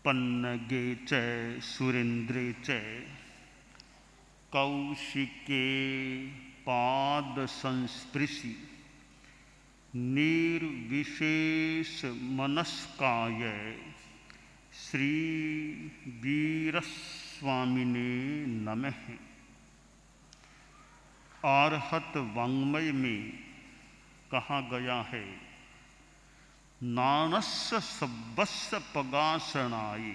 पन्नगे च सुरेन्द्रे च कौशिके पाद संस्पृशि निर्विशेष मनस्काय श्री वीरस्वामिने नमः। आर्हत वाङ्मय में कहा गया है, नाणस्य सब्बस्य पगासणाय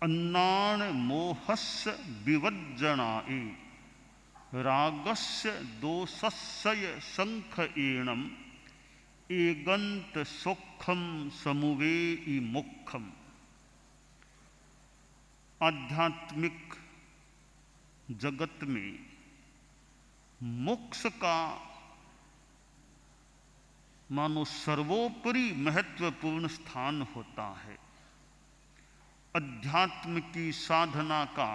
अन्नान मोहस्य विवज्जनाय रागस्य दोषस्य शंख एणम एगंत सुखम समुवेई मुखम। आध्यात्मिक जगत में मोक्ष का मानो सर्वोपरि महत्वपूर्ण स्थान होता है। अध्यात्म की साधना का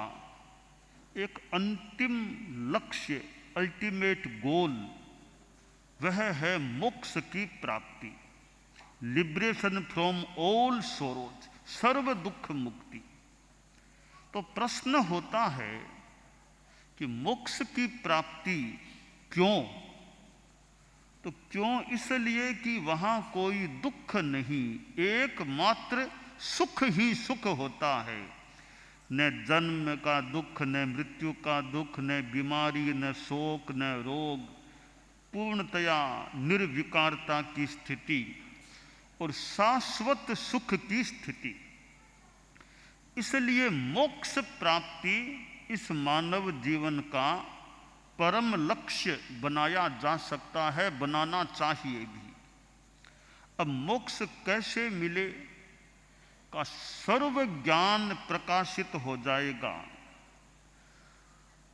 एक अंतिम लक्ष्य, अल्टीमेट गोल, वह है मोक्ष की प्राप्ति, लिबरेशन फ्रॉम ऑल सोरोज, सर्व दुख मुक्ति। तो प्रश्न होता है कि मोक्ष की प्राप्ति क्यों? तो क्यों? इसलिए कि वहां कोई दुख नहीं, एकमात्र सुख ही सुख होता है। न जन्म का दुख, न मृत्यु का दुख, न बीमारी, न शोक, न रोग, पूर्णतया निर्विकारता की स्थिति और शाश्वत सुख की स्थिति। इसलिए मोक्ष प्राप्ति इस मानव जीवन का परम लक्ष्य बनाया जा सकता है, बनाना चाहिए भी। अब मोक्ष कैसे मिले? का सर्व ज्ञान प्रकाशित हो जाएगा,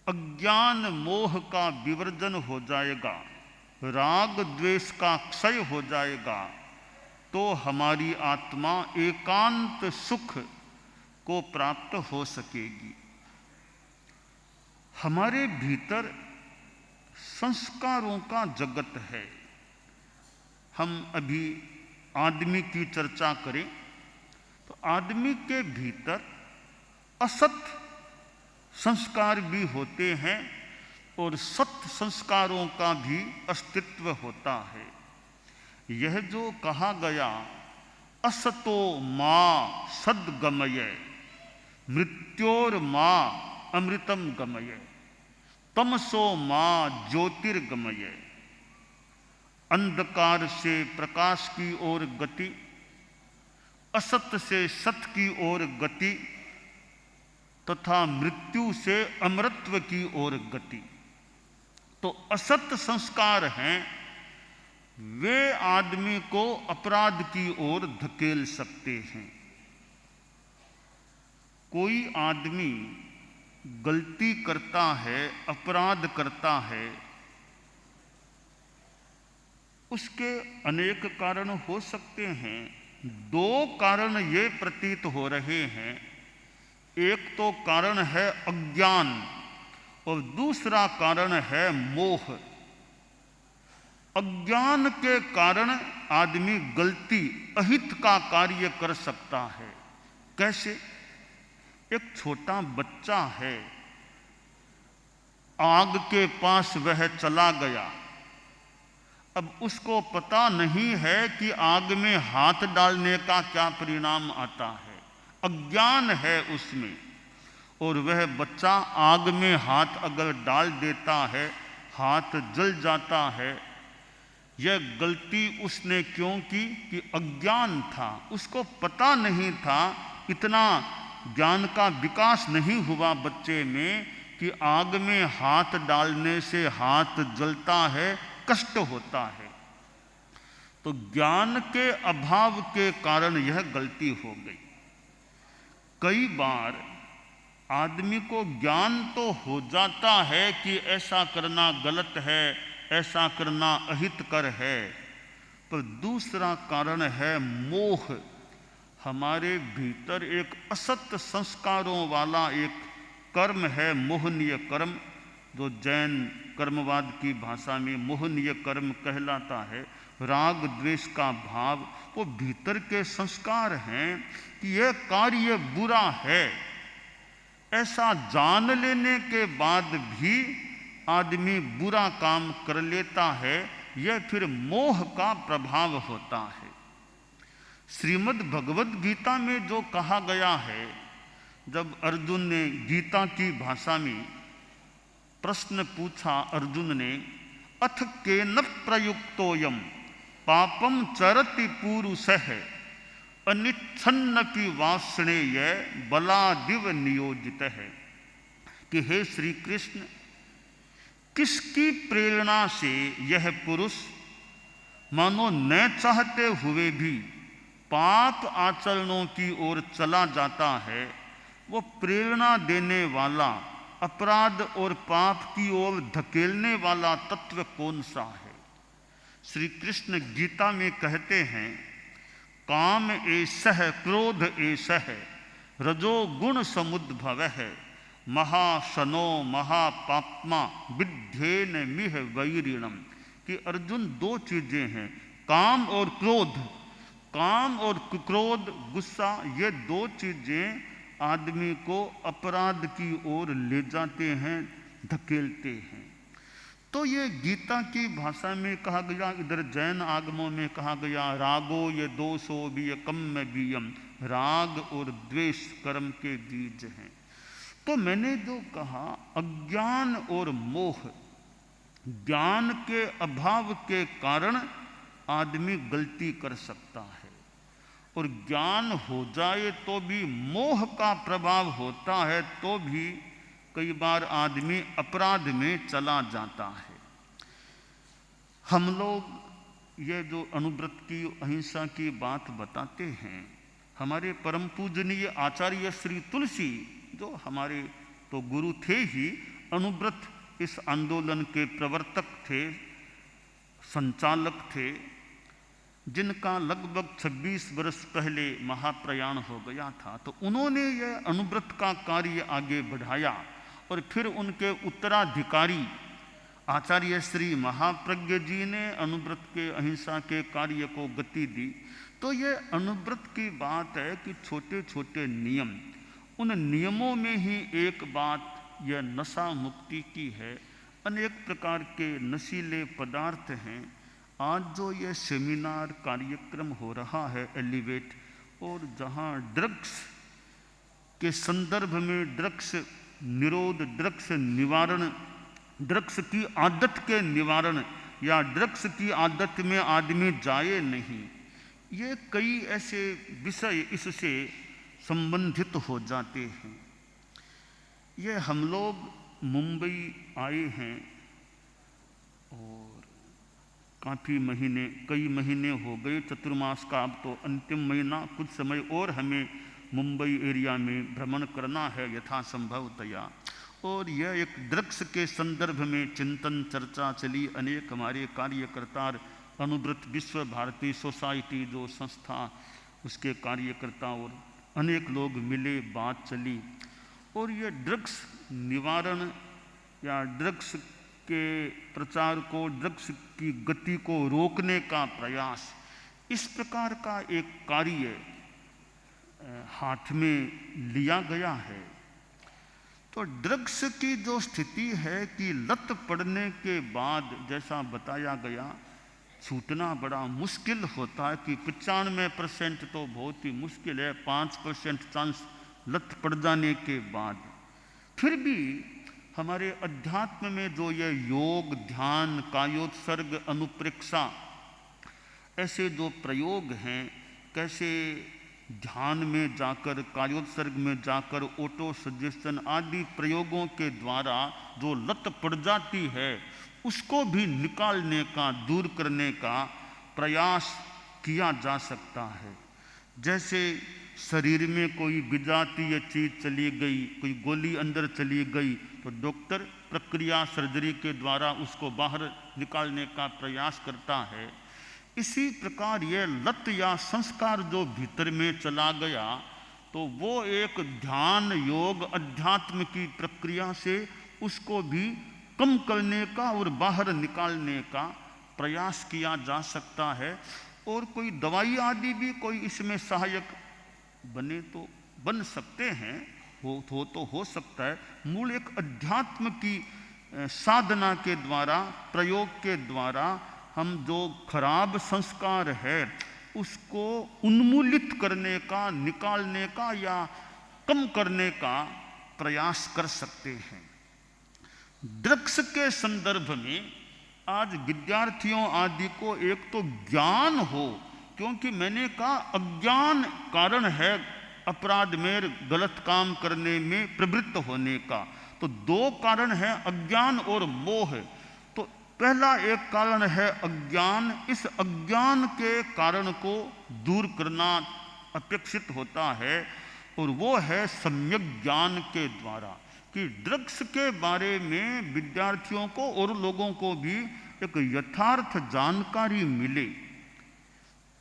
अज्ञान मोह का विवर्जन हो जाएगा, राग द्वेष का क्षय हो जाएगा, तो हमारी आत्मा एकांत सुख को प्राप्त हो सकेगी। हमारे भीतर संस्कारों का जगत है। हम अभी आदमी की चर्चा करें तो आदमी के भीतर असत संस्कार भी होते हैं और सत संस्कारों का भी अस्तित्व होता है। यह जो कहा गया, असतो मां सद्गमय मृत्योर मां अमृतम गमय तमसो मां ज्योतिर्गमय, अंधकार से प्रकाश की ओर गति, असत से सत की ओर गति तथा मृत्यु से अमरत्व की ओर गति। तो असत संस्कार हैं, वे आदमी को अपराध की ओर धकेल सकते हैं। कोई आदमी गलती करता है, अपराध करता है, उसके अनेक कारण हो सकते हैं। दो कारण ये प्रतीत हो रहे हैं, एक तो कारण है अज्ञान और दूसरा कारण है मोह। अज्ञान के कारण आदमी गलती, अहित का कार्य कर सकता है। कैसे? एक छोटा बच्चा है, आग के पास वह चला गया। अब उसको पता नहीं है कि आग में हाथ डालने का क्या परिणाम आता है, अज्ञान है उसमें, और वह बच्चा आग में हाथ अगर डाल देता है, हाथ जल जाता है। यह गलती उसने क्यों की? कि अज्ञान था, उसको पता नहीं था, इतना ज्ञान का विकास नहीं हुआ बच्चे में कि आग में हाथ डालने से हाथ जलता है, कष्ट होता है। तो ज्ञान के अभाव के कारण यह गलती हो गई। कई बार आदमी को ज्ञान तो हो जाता है कि ऐसा करना गलत है, ऐसा करना अहितकर है, पर दूसरा कारण है मोह। हमारे भीतर एक असत संस्कारों वाला एक कर्म है, मोहनीय कर्म, जो जैन कर्मवाद की भाषा में मोहनीय कर्म कहलाता है, राग द्वेष का भाव, वो भीतर के संस्कार हैं कि यह कार्य बुरा है। ऐसा जान लेने के बाद भी आदमी बुरा काम कर लेता है, यह फिर मोह का प्रभाव होता है। श्रीमद् भगवद गीता में जो कहा गया है, जब अर्जुन ने गीता की भाषा में प्रश्न पूछा, अर्जुन ने, अथ केन प्रयुक्तोयम पापम चरति पूरुषः अनिच्छन्नपि वासनेय बलादिव नियोजित है, कि हे श्री कृष्ण, किसकी प्रेरणा से यह पुरुष मानो न चाहते हुए भी पाप आचरणों की ओर चला जाता है। वो प्रेरणा देने वाला, अपराध और पाप की ओर धकेलने वाला तत्व कौन सा है? श्री कृष्ण गीता में कहते हैं, काम एषः क्रोध एषः रजोगुण समुद्भवः महाशनो महापाप्मा विद्येन मिह वैरिणम, कि अर्जुन दो चीजें हैं, काम और क्रोध। काम और क्रोध, गुस्सा, ये दो चीजें आदमी को अपराध की ओर ले जाते हैं, धकेलते हैं। तो ये गीता की भाषा में कहा गया, इधर जैन आगमों में कहा गया, रागो ये दोषो वियकम में बीयम, राग और द्वेष कर्म के बीज हैं। तो मैंने जो कहा, अज्ञान और मोह, ज्ञान के अभाव के कारण आदमी गलती कर सकता है, और ज्ञान हो जाए तो भी मोह का प्रभाव होता है, तो भी कई बार आदमी अपराध में चला जाता है। हम लोग ये जो अनुव्रत की, अहिंसा की बात बताते हैं, हमारे परम पूजनीय आचार्य श्री तुलसी, जो हमारे तो गुरु थे ही, अनुव्रत इस आंदोलन के प्रवर्तक थे, संचालक थे, जिनका लगभग 26 वर्ष पहले महाप्रयाण हो गया था। तो उन्होंने यह अनुव्रत का कार्य आगे बढ़ाया, और फिर उनके उत्तराधिकारी आचार्य श्री महाप्रज्ञ जी ने अनुव्रत के, अहिंसा के कार्य को गति दी। तो ये अनुव्रत की बात है कि छोटे छोटे नियम, उन नियमों में ही एक बात यह नशा मुक्ति की है। अनेक प्रकार के नशीले पदार्थ हैं। आज जो ये सेमिनार कार्यक्रम हो रहा है एलिवेट, और जहाँ ड्रग्स के संदर्भ में ड्रग्स निरोध, ड्रग्स निवारण, ड्रग्स की आदत के निवारण, या ड्रग्स की आदत में आदमी जाए नहीं, ये कई ऐसे विषय इससे संबंधित हो जाते हैं। ये हम लोग मुंबई आए हैं और काफ़ी महीने, कई महीने हो गए, चतुर्मास का अब तो अंतिम महीना, कुछ समय और हमें मुंबई एरिया में भ्रमण करना है यथासंभवतया। और यह एक ड्रग्स के संदर्भ में चिंतन चर्चा चली। अनेक हमारे कार्यकर्ता, अनुव्रत विश्व भारती सोसाइटी जो संस्था, उसके कार्यकर्ता और अनेक लोग मिले, बात चली। और ये ड्रग्स निवारण या ड्रग्स के प्रचार को, ड्रग्स की गति को रोकने का प्रयास, इस प्रकार का एक कार्य हाथ में लिया गया है। तो ड्रग्स की जो स्थिति है कि लत पड़ने के बाद, जैसा बताया गया, छूटना बड़ा मुश्किल होता है, कि 95% तो बहुत ही मुश्किल है, 5% चांस लत पड़ जाने के बाद। फिर भी हमारे अध्यात्म में जो ये योग, ध्यान, कायोत्सर्ग, अनुप्रेक्षा, ऐसे जो प्रयोग हैं, कैसे ध्यान में जाकर, कायोत्सर्ग में जाकर, ऑटो सजेशन आदि प्रयोगों के द्वारा जो लत पड़ जाती है, उसको भी निकालने का, दूर करने का प्रयास किया जा सकता है। जैसे शरीर में कोई विजातीय चीज चली गई, कोई गोली अंदर चली गई, तो डॉक्टर प्रक्रिया सर्जरी के द्वारा उसको बाहर निकालने का प्रयास करता है। इसी प्रकार ये लत या संस्कार जो भीतर में चला गया, तो वो एक ध्यान, योग, अध्यात्म की प्रक्रिया से उसको भी कम करने का और बाहर निकालने का प्रयास किया जा सकता है। और कोई दवाई आदि भी कोई इसमें सहायक बने तो बन सकते हैं, हो सकता है। मूल एक अध्यात्म की साधना के द्वारा, प्रयोग के द्वारा हम जो खराब संस्कार है उसको उन्मूलित करने का, निकालने का या कम करने का प्रयास कर सकते हैं। ड्रग्स के संदर्भ में आज विद्यार्थियों आदि को एक तो ज्ञान हो, क्योंकि मैंने कहा अज्ञान कारण है अपराध में, गलत काम करने में प्रवृत्त होने का। तो दो कारण है, अज्ञान और मोह। तो पहला एक कारण है अज्ञान। इस अज्ञान के कारण को दूर करना अपेक्षित होता है, और वो है सम्यक ज्ञान के द्वारा, कि ड्रग्स के बारे में विद्यार्थियों को और लोगों को भी एक यथार्थ जानकारी मिले।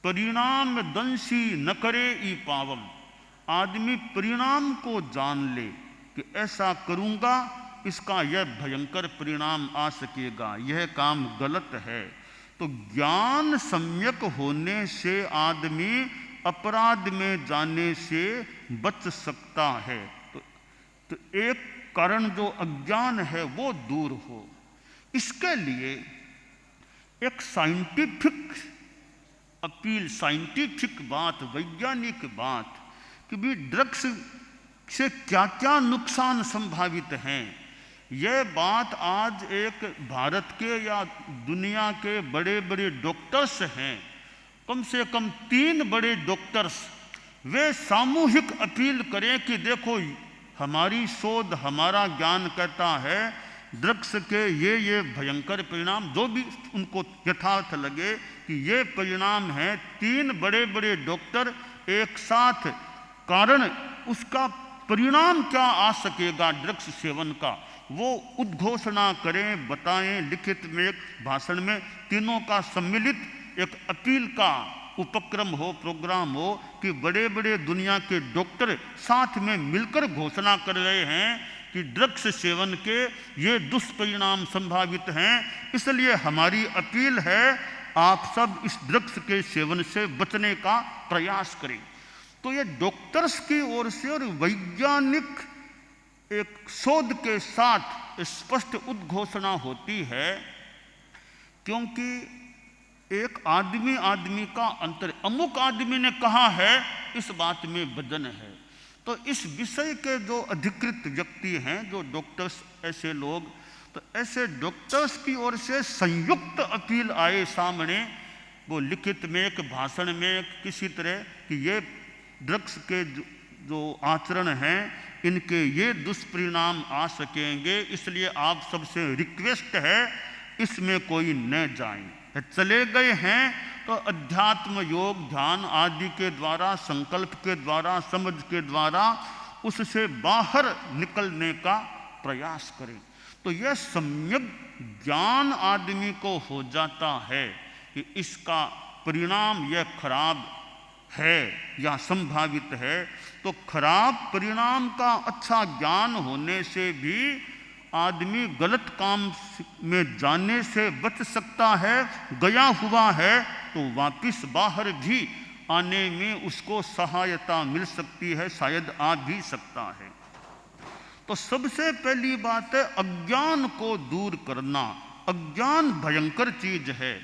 परिणाम दंशी न करे ई पावम, आदमी परिणाम को जान ले कि ऐसा करूंगा इसका यह भयंकर परिणाम आ सकेगा, यह काम गलत है। तो ज्ञान सम्यक होने से आदमी अपराध में जाने से बच सकता है। तो एक कारण जो अज्ञान है वो दूर हो, इसके लिए एक साइंटिफिक अपील, साइंटिफिक बात, वैज्ञानिक बात कि भी ड्रग्स से क्या क्या नुकसान संभावित हैं, यह बात आज एक भारत के या दुनिया के बड़े बड़े डॉक्टर्स हैं, कम से कम 3 बड़े डॉक्टर्स, वे सामूहिक अपील करें कि देखो हमारी शोध, हमारा ज्ञान कहता है ड्रग्स के ये भयंकर परिणाम, जो भी उनको यथार्थ लगे कि ये परिणाम है। 3 बड़े बड़े डॉक्टर एक साथ कारण, उसका परिणाम क्या आ सकेगा ड्रग्स सेवन का, वो उद्घोषणा करें, बताएं, लिखित में एक भाषण में, तीनों का सम्मिलित एक अपील का उपक्रम हो, प्रोग्राम हो, कि बड़े बड़े दुनिया के डॉक्टर साथ में मिलकर घोषणा कर रहे हैं कि ड्रग्स सेवन के ये दुष्परिणाम संभावित हैं। इसलिए हमारी अपील है आप सब इस ड्रग्स के सेवन से बचने का प्रयास करें। तो ये डॉक्टर्स की ओर से और वैज्ञानिक एक शोध के साथ स्पष्ट उद्घोषणा होती है, क्योंकि एक आदमी का अंतर, अमुक आदमी ने कहा है इस बात में वजन है। तो इस विषय के जो अधिकृत व्यक्ति हैं, जो डॉक्टर्स, ऐसे लोग, तो ऐसे डॉक्टर्स की ओर से संयुक्त अपील आए सामने, वो लिखित में, एक भाषण में, किसी तरह कि ये ड्रग्स के जो आचरण हैं इनके ये दुष्परिणाम आ सकेंगे, इसलिए आप सबसे रिक्वेस्ट है इसमें कोई न जाए। चले गए हैं तो अध्यात्म, योग, ध्यान आदि के द्वारा, संकल्प के द्वारा, समझ के द्वारा उससे बाहर निकलने का प्रयास करें। तो यह सम्यक ज्ञान आदमी को हो जाता है कि इसका परिणाम यह खराब है या संभावित है। तो खराब परिणाम का अच्छा ज्ञान होने से भी आदमी गलत काम में जाने से बच सकता है। गया हुआ है तो वापिस बाहर भी आने में उसको सहायता मिल सकती है, शायद आ भी सकता है। तो सबसे पहली बात है अज्ञान को दूर करना। अज्ञान भयंकर चीज है।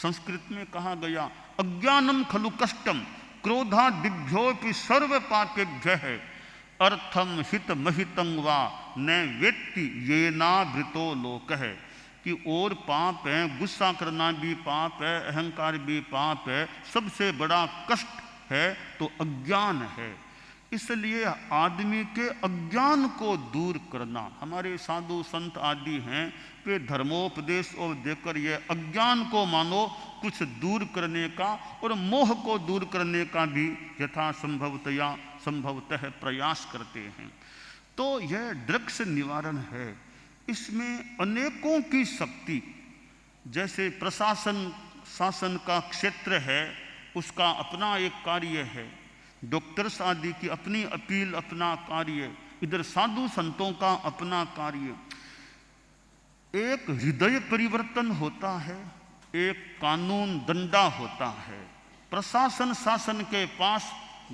संस्कृत में कहा गया अज्ञानम खलु कष्टम क्रोधादिभ्योऽपि सर्व पापेभ्यः अर्थम हित महितं वा न वेत्ति येनावृतो लोकः। कि और पाप है, गुस्सा करना भी पाप है, अहंकार भी पाप है, सबसे बड़ा कष्ट है तो अज्ञान है। इसलिए आदमी के अज्ञान को दूर करना, हमारे साधु संत आदि हैं वे धर्मोपदेश और देकर ये अज्ञान को मानो कुछ दूर करने का और मोह को दूर करने का भी संभवतः प्रयास करते हैं। तो यह ड्रग्स निवारण है। इसमें अनेकों की शक्ति, जैसे प्रशासन, शासन का क्षेत्र है, उसका अपना एक कार्य है, डॉक्टर्स आदि की अपनी अपील, अपना कार्य, इधर साधु संतों का अपना कार्य। एक हृदय परिवर्तन होता है, एक कानून दंडा होता है। प्रशासन शासन के पास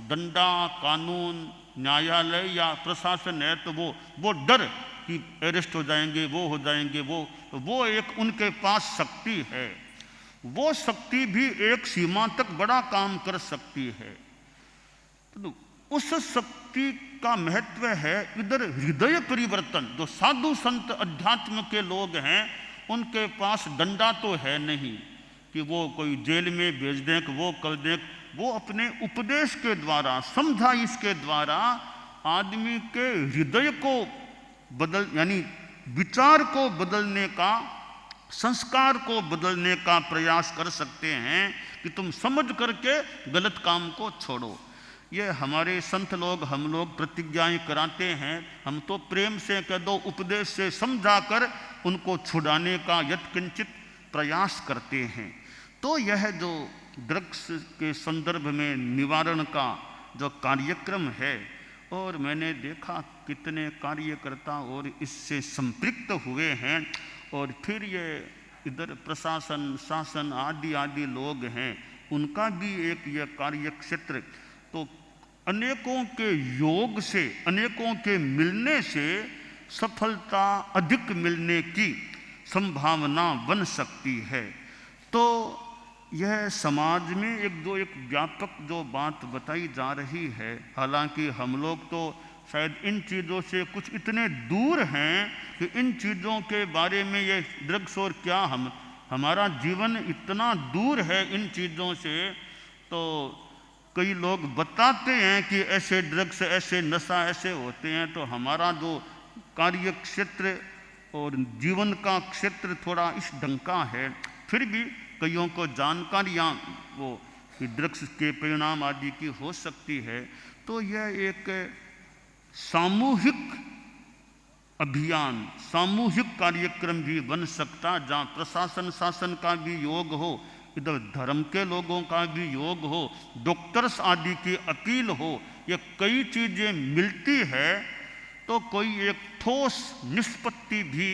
दंडा, कानून, न्यायालय या प्रशासन है तो वो डर कि अरेस्ट हो जाएंगे, वो हो जाएंगे, वो एक उनके पास शक्ति है। वो शक्ति भी एक सीमा तक बड़ा काम कर सकती है। तो उस शक्ति का महत्व है इधर हृदय परिवर्तन। जो साधु संत अध्यात्म के लोग हैं उनके पास डंडा तो है नहीं कि वो कोई जेल में भेज दें, वो कर दें। वो अपने उपदेश के द्वारा, समझाइश के द्वारा आदमी के हृदय को बदल, यानी विचार को बदलने का, संस्कार को बदलने का प्रयास कर सकते हैं कि तुम समझ करके गलत काम को छोड़ो। ये हमारे संत लोग, हम लोग प्रतिज्ञाएं कराते हैं, हम तो प्रेम से कह दो, उपदेश से समझाकर उनको छुड़ाने का यत्किंचित प्रयास करते हैं। तो यह जो ड्रग्स के संदर्भ में निवारण का जो कार्यक्रम है, और मैंने देखा कितने कार्यकर्ता और इससे संपृक्त हुए हैं, और फिर ये इधर प्रशासन, शासन आदि आदि लोग हैं, उनका भी एक ये कार्य क्षेत्र। तो अनेकों के योग से, अनेकों के मिलने से सफलता अधिक मिलने की संभावना बन सकती है। तो यह समाज में एक व्यापक जो बात बताई जा रही है, हालांकि हम लोग तो शायद इन चीज़ों से कुछ इतने दूर हैं कि इन चीज़ों के बारे में, ये ड्रग्स और क्या, हमारा जीवन इतना दूर है इन चीज़ों से। तो कई लोग बताते हैं कि ऐसे ड्रग्स, ऐसे नशा ऐसे होते हैं, तो हमारा जो कार्य क्षेत्र और जीवन का क्षेत्र थोड़ा इस ढंग का है। फिर भी कईयों को जानकारियाँ वो ड्रग्स के परिणाम आदि की हो सकती है। तो यह एक सामूहिक अभियान, सामूहिक कार्यक्रम भी बन सकता, जहाँ प्रशासन शासन का भी योग हो, इधर धर्म के लोगों का भी योग हो, डॉक्टर्स आदि की अपील हो। ये कई चीज़ें मिलती है तो कोई एक ठोस निष्पत्ति भी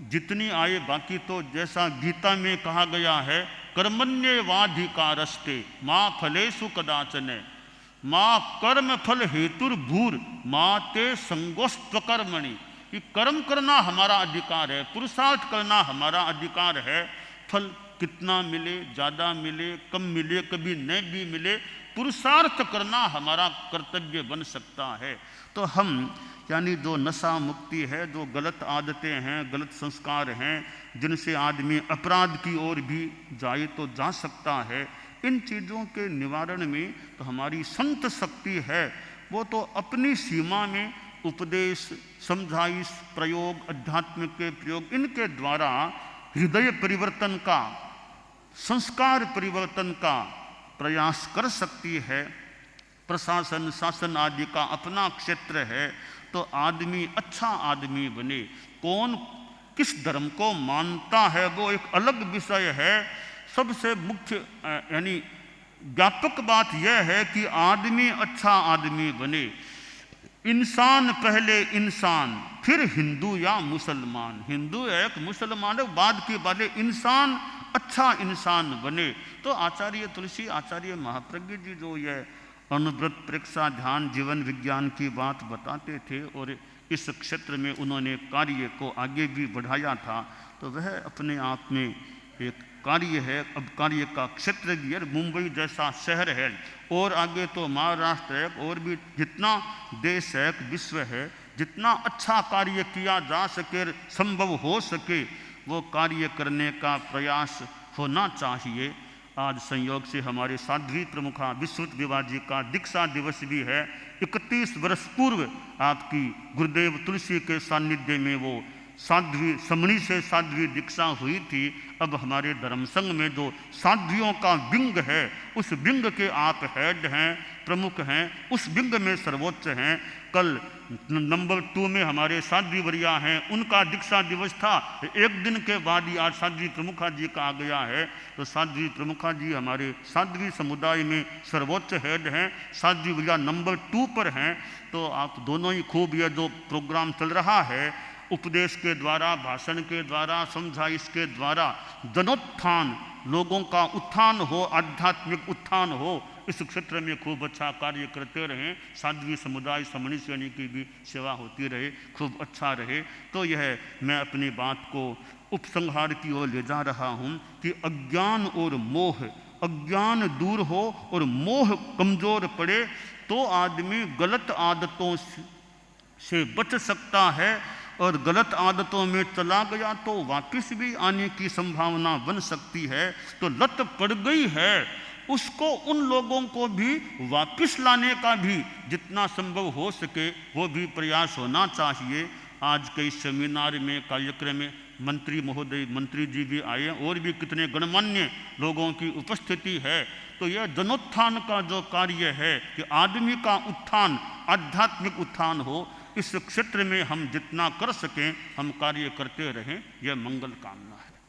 जितनी आए। बाकी तो जैसा गीता में कहा गया है, कर्मण्येवाधिकारस्ते माँ फलेषु कदाचन, माँ कर्म फल हेतुर्भूर माँ ते संगोस्त्व कर्मणि। कि कर्म करना हमारा अधिकार है, पुरुषार्थ करना हमारा अधिकार है। फल कितना मिले, ज़्यादा मिले, कम मिले, कभी नहीं भी मिले, पुरुषार्थ करना हमारा कर्तव्य बन सकता है। तो हम यानी जो नशा मुक्ति है, जो गलत आदतें हैं, गलत संस्कार हैं, जिनसे आदमी अपराध की ओर भी जाए तो जा सकता है, इन चीज़ों के निवारण में तो हमारी संत शक्ति है। वो तो अपनी सीमा में उपदेश, समझाइश, प्रयोग, अध्यात्म के प्रयोग, इनके द्वारा हृदय परिवर्तन का, संस्कार परिवर्तन का प्रयास कर सकती है। प्रशासन शासन आदि का अपना क्षेत्र है, तो आदमी अच्छा आदमी बने। कौन किस धर्म को मानता है वो एक अलग विषय है। सबसे मुख्य यानी व्यापक बात यह है कि आदमी अच्छा आदमी बने। इंसान पहले इंसान, फिर हिंदू या मुसलमान। हिंदू एक, मुसलमान एक, बाद की बात। इंसान अच्छा इंसान बने। तो आचार्य तुलसी, आचार्य महाप्रज्ञ जी जो यह अनुव्रत, प्रेक्षा, ध्यान, जीवन विज्ञान की बात बताते थे और इस क्षेत्र में उन्होंने कार्य को आगे भी बढ़ाया था, तो वह अपने आप में एक कार्य है। अब कार्य का क्षेत्र भी है, मुंबई जैसा शहर है, और आगे तो महाराष्ट्र है, और भी जितना देश है, विश्व है, जितना अच्छा कार्य किया जा सके, संभव हो सके, वो कार्य करने का प्रयास होना चाहिए। आज संयोग से हमारे साध्वी प्रमुखा विश्रुत विवाह जी का दीक्षा दिवस भी है। 31 वर्ष पूर्व आपकी गुरुदेव तुलसी के सानिध्य में वो साध्वी समणी से साध्वी दीक्षा हुई थी। अब हमारे धर्म संघ में जो साध्वियों का विंग है, उस विंग के आप हेड हैं, प्रमुख हैं, उस विंग में सर्वोच्च हैं। कल नंबर 2 में हमारे साध्वी वरिया हैं, उनका दीक्षा दिवस था। एक दिन के बाद ही आज साध्वी प्रमुखा जी का आ गया है। तो साध्वी प्रमुखा जी हमारे साध्वी समुदाय में सर्वोच्च हेड हैं, साध्वी वरिया नंबर 2 पर हैं। तो आप दोनों ही खूब, यह जो प्रोग्राम चल रहा है, उपदेश के द्वारा, भाषण के द्वारा, समझाइश के द्वारा जनोत्थान, लोगों का उत्थान हो, आध्यात्मिक उत्थान हो, इस क्षेत्र में खूब अच्छा कार्य करते रहें। साध्वी समुदाय समणी श्रेणी की भी सेवा होती रहे, खूब अच्छा रहे। तो यह मैं अपनी बात को उपसंहार की ओर ले जा रहा हूँ कि अज्ञान और मोह, अज्ञान दूर हो और मोह कमज़ोर पड़े तो आदमी गलत आदतों से बच सकता है, और गलत आदतों में चला गया तो वापस भी आने की संभावना बन सकती है। तो लत पड़ गई है, उसको उन लोगों को भी वापस लाने का भी जितना संभव हो सके वो भी प्रयास होना चाहिए। आज के इस सेमिनार में, कार्यक्रम में मंत्री महोदय, मंत्री जी भी आए, और भी कितने गणमान्य लोगों की उपस्थिति है। तो यह जनोत्थान का जो कार्य है कि आदमी का उत्थान, आध्यात्मिक उत्थान हो, इस क्षेत्र में हम जितना कर सकें हम कार्य करते रहें, यह मंगल कामना है।